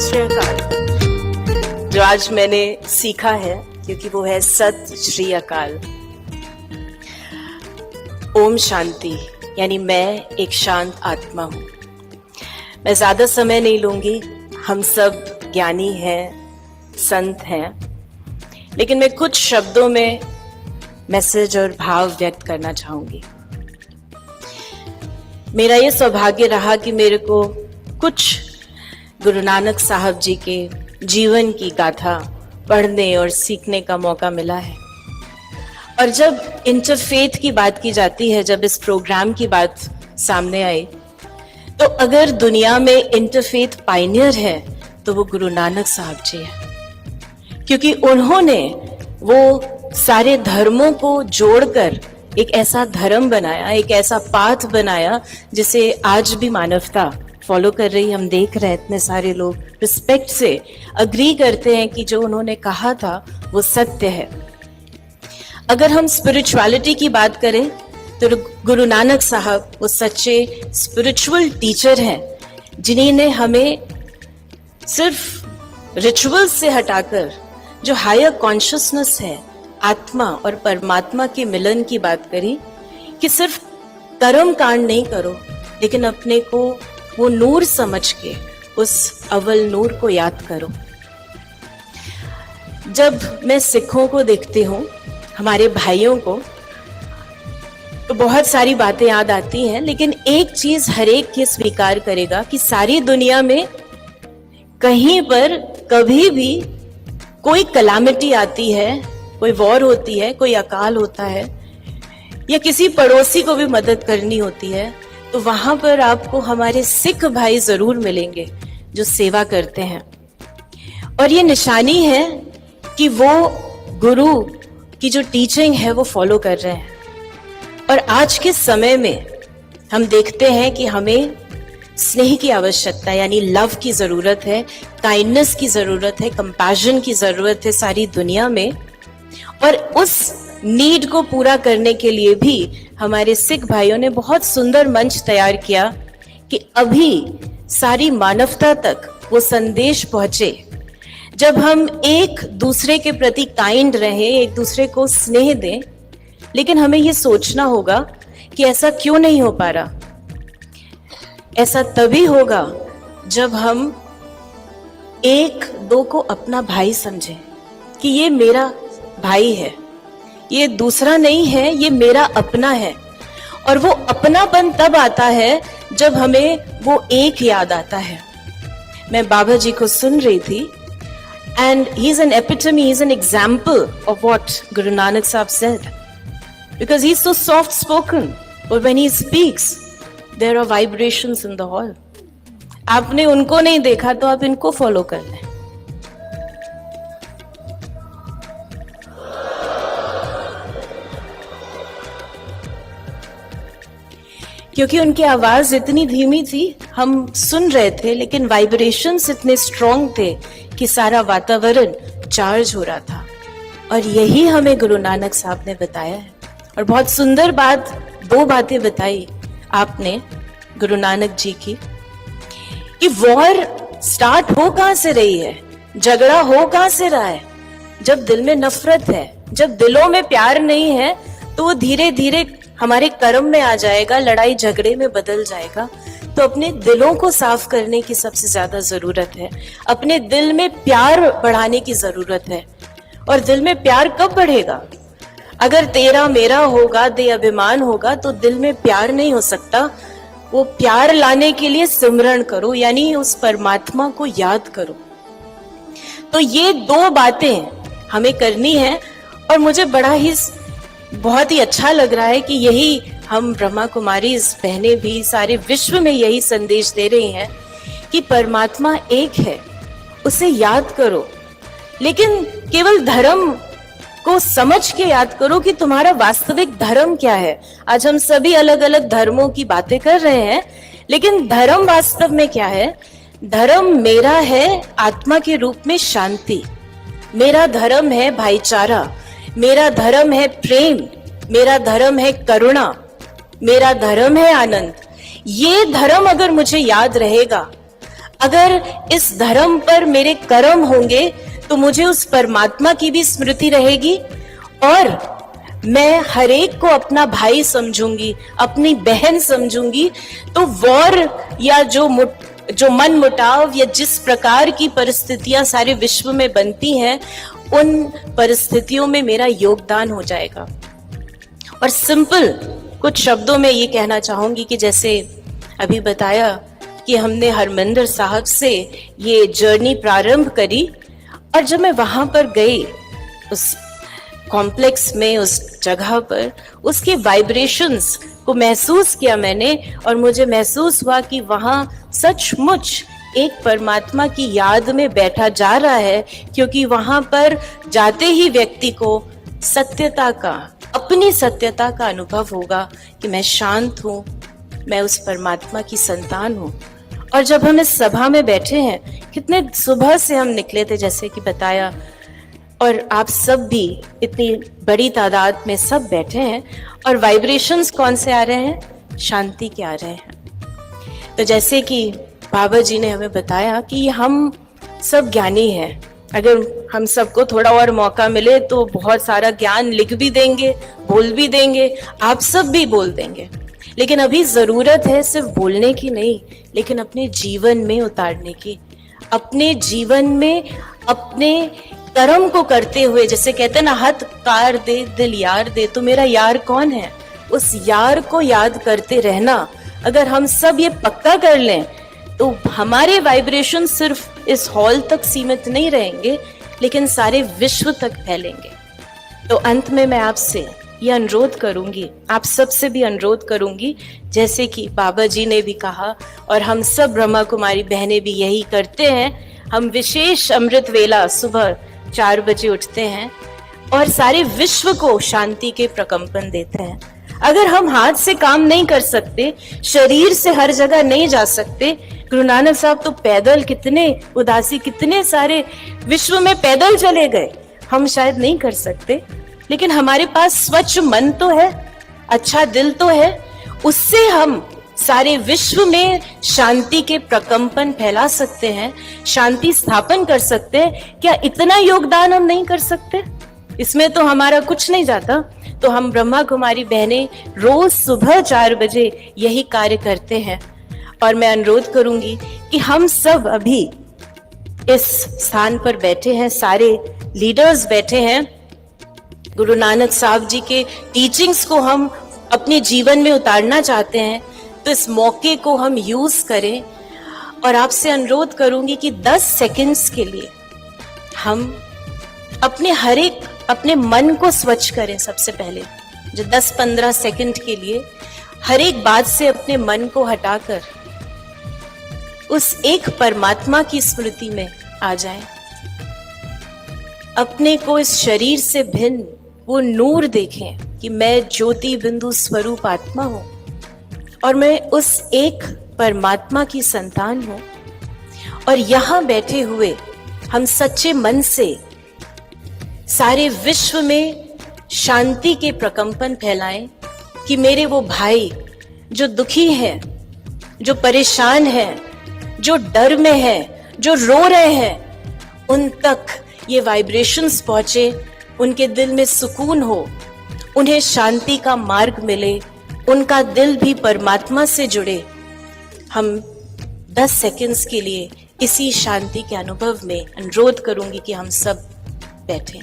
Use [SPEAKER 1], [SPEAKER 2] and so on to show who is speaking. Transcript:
[SPEAKER 1] श्री अकाल। जो आज मैंने सीखा है, क्योंकि वो है सत श्री अकाल। ओम शांति, यानी मैं एक शांत आत्मा हूं। मैं ज्यादा समय नहीं लूंगी, हम सब ज्ञानी हैं, संत हैं, लेकिन मैं कुछ शब्दों में मैसेज और भाव व्यक्त करना चाहूंगी। मेरा ये सौभाग्य रहा कि मेरे को कुछ गुरु नानक साहब जी के जीवन की गाथा पढ़ने और सीखने का मौका मिला है। और जब इंटरफेथ की बात की जाती है, जब इस प्रोग्राम की बात सामने आई, तो अगर दुनिया में इंटरफेथ पायनियर है तो वो गुरु नानक साहब जी है, क्योंकि उन्होंने वो सारे धर्मों को जोड़कर एक ऐसा धर्म बनाया, एक ऐसा पाथ बनाया जिसे आज भी मानवता फॉलो कर रही। हम देख रहे हैं इतने सारे लोग रिस्पेक्ट से अग्री करते हैं कि जो उन्होंने कहा था वो सत्य है। अगर हम स्पिरिचुअलिटी की बात करें तो गुरु नानक साहब वो सच्चे स्पिरिचुअल टीचर हैं, जिन्होंने हमें सिर्फ रिचुअल्स से हटाकर जो हायर कॉन्शियसनेस है, आत्मा और परमात्मा के मिलन की बात करी कि सिर्फ कर्म कांड नहीं करो, लेकिन अपने को वो नूर समझ के उस अव्वल नूर को याद करो। जब मैं सिखों को देखती हूँ, हमारे भाइयों को, तो बहुत सारी बातें याद आती हैं, लेकिन एक चीज हर एक ये स्वीकार करेगा कि सारी दुनिया में कहीं पर कभी भी कोई कलामिटी आती है, कोई वॉर होती है, कोई अकाल होता है, या किसी पड़ोसी को भी मदद करनी होती है, तो वहां पर आपको हमारे सिख भाई जरूर मिलेंगे जो सेवा करते हैं। और ये निशानी है कि वो गुरु की जो टीचिंग है वो फॉलो कर रहे हैं। और आज के समय में हम देखते हैं कि हमें स्नेह की आवश्यकता, यानी लव की जरूरत है, काइंडनेस की जरूरत है, कंपैशन की जरूरत है सारी दुनिया में। और उस नीड को पूरा करने के लिए भी हमारे सिख भाइयों ने बहुत सुंदर मंच तैयार किया कि अभी सारी मानवता तक वो संदेश पहुंचे। जब हम एक दूसरे के प्रति काइंड रहें, एक दूसरे को स्नेह दें, लेकिन हमें ये सोचना होगा कि ऐसा क्यों नहीं हो पा रहा। ऐसा तभी होगा जब हम एक दो को अपना भाई समझें कि ये मेरा भाई है, ये दूसरा नहीं है, ये मेरा अपना है। और वो अपनापन तब आता है जब हमें वो एक याद आता है। मैं बाबा जी को सुन रही थी, and he is an epitome, he is an example of what Guru Nanak Sahab said, because he is so soft spoken, और when he speaks there are vibrations in the hall. आपने उनको नहीं देखा तो आप इनको फॉलो कर लें। क्योंकि उनकी आवाज इतनी धीमी थी, हम सुन रहे थे, लेकिन वाइब्रेशंस इतने स्ट्रॉन्ग थे कि सारा वातावरण चार्ज हो रहा था। और यही हमें गुरु नानक साहब ने बताया है। और बहुत सुंदर बात, दो बातें बताई आपने गुरु नानक जी की, कि वॉर स्टार्ट हो कहां से रही है, झगड़ा हो कहां से रहा है। जब दिल में नफरत है, जब दिलों में प्यार नहीं है, तो वो धीरे धीरे हमारे कर्म में आ जाएगा, लड़ाई झगड़े में बदल जाएगा। तो अपने दिलों को साफ करने की सबसे ज्यादा जरूरत है, अपने दिल में प्यार बढ़ाने की जरूरत है। और दिल में प्यार कब बढ़ेगा? अगर तेरा मेरा होगा, दे अभिमान होगा, तो दिल में प्यार नहीं हो सकता। वो प्यार लाने के लिए सिमरन करो, यानी उस परमात्मा को याद करो। तो ये दो बातें हमें करनी है। और मुझे बहुत ही अच्छा लग रहा है कि यही हम ब्रह्मा कुमारी बहनें भी सारे विश्व में यही संदेश दे रही हैं कि परमात्मा एक है, उसे याद करो। लेकिन केवल धर्म को समझ के याद करो कि तुम्हारा वास्तविक धर्म क्या है। आज हम सभी अलग अलग धर्मों की बातें कर रहे हैं, लेकिन धर्म वास्तव में क्या है? धर्म मेरा है आत्मा के रूप में शांति, मेरा धर्म है भाईचारा, मेरा धर्म है प्रेम, मेरा धर्म है करुणा, मेरा धर्म है आनंद। ये धर्म अगर मुझे याद रहेगा, अगर इस धर्म पर मेरे कर्म होंगे तो मुझे उस परमात्मा की भी स्मृति रहेगी और मैं हर एक को अपना भाई समझूंगी, अपनी बहन समझूंगी। तो वॉर या जो मन मुटाव या जिस प्रकार की परिस्थितियां सारे विश्व में बनती हैं, उन परिस्थितियों में मेरा योगदान हो जाएगा। और सिंपल कुछ शब्दों में ये कहना चाहूंगी कि जैसे अभी बताया कि हमने हरमंदिर साहब से ये जर्नी प्रारंभ करी, और जब मैं वहां पर गई उस कॉम्प्लेक्स में, उस जगह पर, उसके वाइब्रेशंस को महसूस किया मैंने, और मुझे महसूस हुआ कि वहां सचमुच एक परमात्मा की याद में बैठा जा रहा है, क्योंकि वहां पर जाते ही व्यक्ति को सत्यता का, अपनी सत्यता का अनुभव होगा कि मैं शांत हूं, मैं उस परमात्मा की संतान हूं। और जब हम इस सभा में बैठे हैं, कितने सुबह से हम निकले थे जैसे कि बताया, और आप सब भी इतनी बड़ी तादाद में सब बैठे हैं, और वाइब्रेशंस कौन से आ रहे हैं? शांति के आ रहे हैं। तो जैसे कि बाबा जी ने हमें बताया कि हम सब ज्ञानी हैं, अगर हम सबको थोड़ा और मौका मिले तो बहुत सारा ज्ञान लिख भी देंगे, बोल भी देंगे, आप सब भी बोल देंगे। लेकिन अभी जरूरत है सिर्फ बोलने की नहीं, लेकिन अपने जीवन में उतारने की, अपने जीवन में अपने कर्म को करते हुए, जैसे कहते हैं ना, हाथ कार दे दिल यार दे, तो मेरा यार कौन है, उस यार को याद करते रहना। अगर हम सब ये पक्का कर लें तो हमारे वाइब्रेशन सिर्फ इस हॉल तक सीमित नहीं रहेंगे, लेकिन सारे विश्व तक फैलेंगे। तो अंत में मैं आपसे ये अनुरोध करूंगी, आप सबसे भी अनुरोध करूंगी, जैसे कि बाबा जी ने भी कहा और हम सब ब्रह्मा कुमारी बहनें भी यही करते हैं, हम विशेष अमृत वेला सुबह 4 बजे उठते हैं और सारे विश्व को शांति के प्रकंपन देते हैं। अगर हम हाथ से काम नहीं कर सकते, शरीर से हर जगह नहीं जा सकते, गुरु नानक साहब तो पैदल, कितने उदासी, कितने सारे विश्व में पैदल चले गए, हम शायद नहीं कर सकते, लेकिन हमारे पास स्वच्छ मन तो है, अच्छा दिल तो है, उससे हम सारे विश्व में शांति के प्रकंपन फैला सकते हैं, शांति स्थापन कर सकते हैं। क्या इतना योगदान हम नहीं कर सकते? इसमें तो हमारा कुछ नहीं जाता। तो हम ब्रह्मा कुमारी बहनें रोज सुबह 4 बजे यही कार्य करते हैं, और मैं अनुरोध करूंगी कि हम सब अभी इस स्थान पर बैठे हैं, सारे लीडर्स बैठे हैं, गुरु नानक साहब जी के टीचिंग्स को हम अपने जीवन में उतारना चाहते हैं, तो इस मौके को हम यूज करें। और आपसे अनुरोध करूंगी कि 10 सेकंड्स के लिए हम अपने मन को स्वच्छ करें। सबसे पहले जो 10-15 सेकंड के लिए हर एक बात से अपने मन को हटाकर उस एक परमात्मा की स्मृति में आ जाएं। अपने को इस शरीर से भिन्न वो नूर देखें कि मैं ज्योति बिंदु स्वरूप आत्मा हूं और मैं उस एक परमात्मा की संतान हूं। और यहां बैठे हुए हम सच्चे मन से सारे विश्व में शांति के प्रकंपन फैलाएं कि मेरे वो भाई जो दुखी हैं, जो परेशान हैं, जो डर में हैं, जो रो रहे हैं, उन तक ये वाइब्रेशंस पहुंचे, उनके दिल में सुकून हो, उन्हें शांति का मार्ग मिले, उनका दिल भी परमात्मा से जुड़े। हम 10 सेकंड्स के लिए इसी शांति के अनुभव में अनुरोध करूंगी कि हम सब बैठें।